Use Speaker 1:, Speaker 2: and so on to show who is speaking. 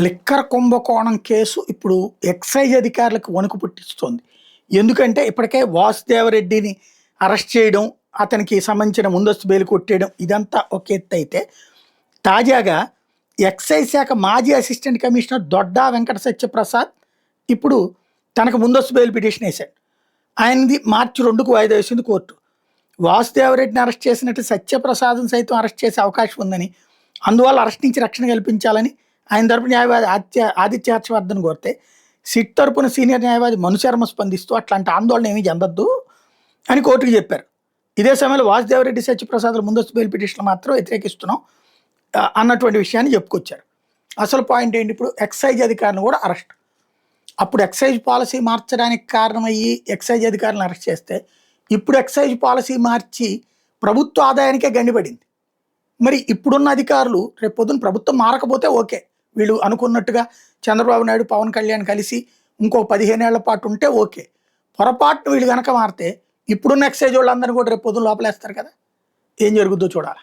Speaker 1: Liquor కుంభకోణం case ఇప్పుడు excise అధికారులకు వణుకు పుట్టిస్తోంది. ఎందుకంటే ఇప్పటికే వాసుదేవరెడ్డిని అరెస్ట్ చేయడం, అతనికి సంబంధించిన ముందస్తు బెయిల్ కొట్టేయడం ఇదంతా ఒక ఎత్తు అయితే, తాజాగా ఎక్సైజ్ శాఖ మాజీ అసిస్టెంట్ కమిషనర్ దొడ్డా వెంకట సత్యప్రసాద్ ఇప్పుడు తనకు ముందస్తు బెయిల్ పిటిషన్ వేశాడు. ఆయనది మార్చి 2కు వాయిదా వేసింది కోర్టు. వాసుదేవరెడ్డిని అరెస్ట్ చేసినట్టు సత్యప్రసాద్ని సైతం అరెస్ట్ చేసే అవకాశం ఉందని, అందువల్ల అరెస్ట్ నుంచి రక్షణ కల్పించాలని ఆయన తరపు న్యాయవాది ఆదిత్య హర్షవర్ధన్ కోరితే, సిట్ తరపున సీనియర్ న్యాయవాది మనుశర్మ స్పందిస్తూ అట్లాంటి ఆందోళన ఏమీ చెందొద్దు అని కోర్టుకు చెప్పారు. ఇదే సమయంలో వాసుదేవరెడ్డి సత్యప్రసాద్ల ముందస్తు బెయిల్ పిటిషన్లు మాత్రం వ్యతిరేకిస్తున్నాం అన్నటువంటి విషయాన్ని చెప్పుకొచ్చారు. అసలు పాయింట్ ఏంటి, ఇప్పుడు ఎక్సైజ్ అధికారులను కూడా అరెస్ట్. అప్పుడు ఎక్సైజ్ పాలసీ మార్చడానికి కారణమయ్యి ఎక్సైజ్ అధికారులను అరెస్ట్ చేస్తే, ఇప్పుడు ఎక్సైజ్ పాలసీ మార్చి ప్రభుత్వ ఆదాయానికే గండిపడింది. మరి ఇప్పుడున్న అధికారులు రేపు పొద్దున ప్రభుత్వం మారకపోతే ఓకే, వీళ్ళు అనుకున్నట్టుగా చంద్రబాబు నాయుడు పవన్ కళ్యాణ్ కలిసి ఇంకో 15 ఏళ్ల పాటు ఉంటే ఓకే. పొరపాటును వీళ్ళు కనుక మారితే ఇప్పుడున్న ఎక్సైజ్ వాళ్ళందరినీ కూడా రేపు పొద్దున లోపలేస్తారు కదా. ఏం జరుగుద్దో చూడాలి.